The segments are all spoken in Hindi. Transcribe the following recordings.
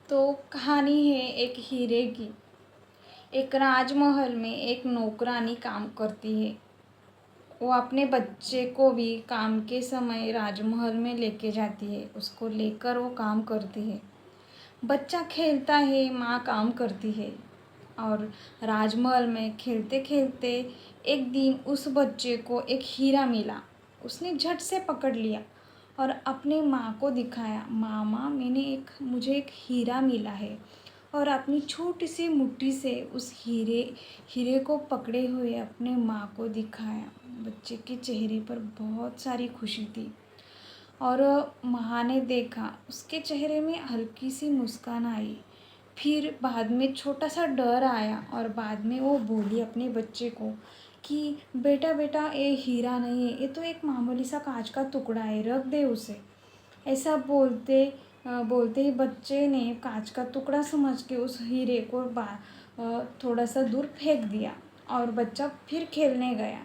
तो कहानी है एक हीरे की। एक राजमहल में एक नौकरानी काम करती है। वो अपने बच्चे को भी काम के समय राजमहल में लेके जाती है। उसको लेकर वो काम करती है। बच्चा खेलता है, माँ काम करती है। और राजमहल में खेलते खेलते एक दिन उस बच्चे को एक हीरा मिला। उसने झट से पकड़ लिया और अपने माँ को दिखाया, मामा मुझे एक हीरा मिला है। और अपनी छोटी सी मुट्ठी से उस हीरे को पकड़े हुए अपने माँ को दिखाया। बच्चे के चेहरे पर बहुत सारी खुशी थी। और माँ ने देखा, उसके चेहरे में हल्की सी मुस्कान आई। फिर बाद में छोटा सा डर आया और बाद में वो बोली अपने बच्चे को कि बेटा बेटा, ये हीरा नहीं है, ये तो एक मामूली सा कांच का टुकड़ा है, रख दे उसे। ऐसा बोलते ही बच्चे ने कांच का टुकड़ा समझ के उस हीरे को थोड़ा सा दूर फेंक दिया और बच्चा फिर खेलने गया।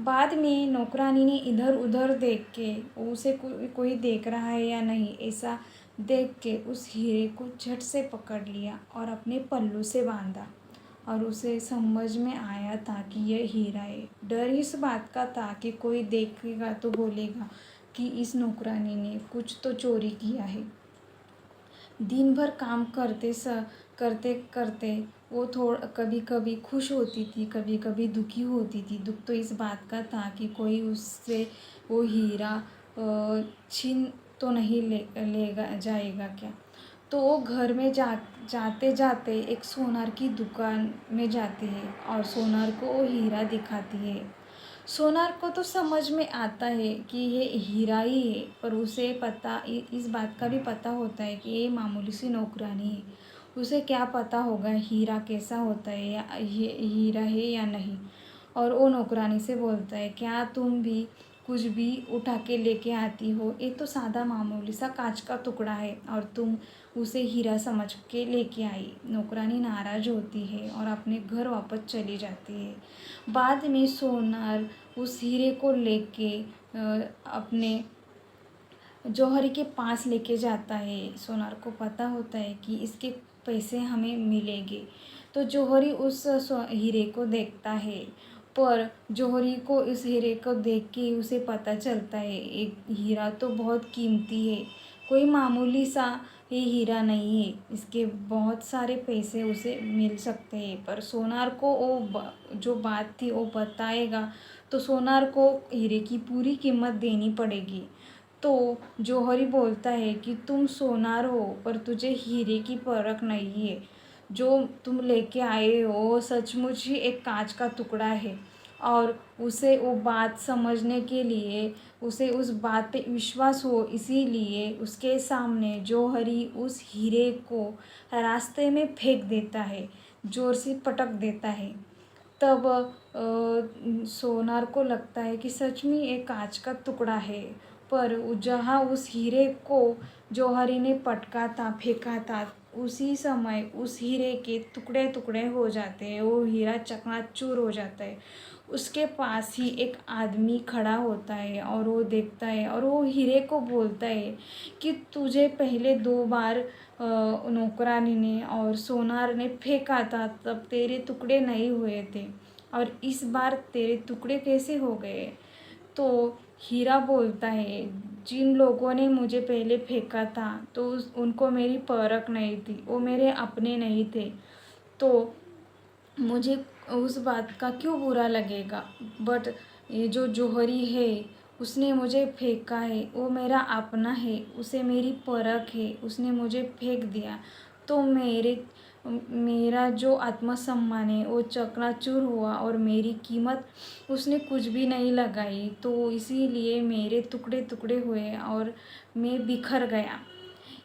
बाद में नौकरानी ने इधर उधर देख के उसे कोई देख रहा है या नहीं ऐसा देख के उस हीरे को झट से पकड़ लिया और अपने पल्लू से बांधा। और उसे समझ में आया था कि यह हीरा है। डर इस बात का था कि कोई देखेगा तो बोलेगा कि इस नौकरानी ने कुछ तो चोरी किया है। दिन भर काम करते करते वो कभी कभी खुश होती थी, कभी कभी दुखी होती थी। दुख तो इस बात का था कि कोई उससे वो हीरा छीन तो नहीं लेगा जाएगा क्या। तो वो घर में जाते जाते एक सोनार की दुकान में जाती है और सोनार को वो हीरा दिखाती है। सोनार को तो समझ में आता है कि ये हीरा ही है, पर उसे इस बात का भी पता होता है कि ये मामूली सी नौकरानी है। उसे क्या पता होगा हीरा कैसा होता है या ये हीरा है या नहीं। और वो नौकरानी से बोलता है, क्या तुम भी कुछ भी उठा के लेके आती हो? ये तो सादा मामूली सा कांच का टुकड़ा है और तुम उसे हीरा समझ के लेके आई। नौकरानी नाराज होती है और अपने घर वापस चली जाती है। बाद में सोनार उस हीरे को लेके अपने जौहरी के पास लेके जाता है। सोनार को पता होता है कि इसके पैसे हमें मिलेंगे। तो जौहरी उस हीरे को देखता है, पर जौहरी को इस हीरे को देख के उसे पता चलता है एक हीरा तो बहुत कीमती है, कोई मामूली सा ये हीरा नहीं है, इसके बहुत सारे पैसे उसे मिल सकते हैं। पर सोनार को जो बात थी वो बताएगा तो सोनार को हीरे की पूरी कीमत देनी पड़ेगी। तो जौहरी बोलता है कि तुम सोनार हो पर तुझे हीरे की परख नहीं है। जो तुम लेके आए हो वो सचमुच ही एक कांच का टुकड़ा है। और उसे वो बात समझने के लिए उसे उस बात पे विश्वास हो, इसीलिए उसके सामने जौहरी उस हीरे को रास्ते में फेंक देता है, जोर से पटक देता है। तब सोनार को लगता है कि सच में एक कांच का टुकड़ा है। पर जहाँ उस हीरे को जौहरी ने पटका था, फेंका था, उसी समय उस हीरे के टुकड़े टुकड़े हो जाते हैं, वो हीरा चकनाचूर हो जाता है। उसके पास ही एक आदमी खड़ा होता है और वो देखता है और वो हीरे को बोलता है कि तुझे पहले 2 बार नौकरानी ने और सोनार ने फेंका था, तब तेरे टुकड़े नहीं हुए थे, और इस बार तेरे टुकड़े कैसे हो गए? तो हीरा बोलता है, जिन लोगों ने मुझे पहले फेंका था तो उनको मेरी परख नहीं थी, वो मेरे अपने नहीं थे, तो मुझे उस बात का क्यों बुरा लगेगा। बट ये जो जौहरी है उसने मुझे फेंका है, वो मेरा अपना है, उसे मेरी परख है, उसने मुझे फेंक दिया तो मेरा जो आत्मसम्मान है वो चकनाचूर हुआ और मेरी कीमत उसने कुछ भी नहीं लगाई, तो इसीलिए मेरे टुकड़े टुकड़े हुए और मैं बिखर गया।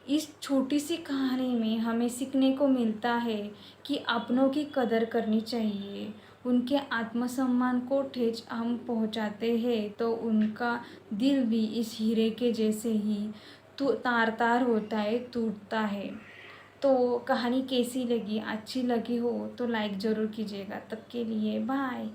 इस छोटी सी कहानी में हमें सीखने को मिलता है कि अपनों की कदर करनी चाहिए। उनके आत्मसम्मान को ठेस हम पहुंचाते हैं तो उनका दिल भी इस हीरे के जैसे ही तार तार होता है, टूटता है। तो कहानी कैसी लगी? अच्छी लगी हो तो लाइक ज़रूर कीजिएगा। तब के लिए बाय।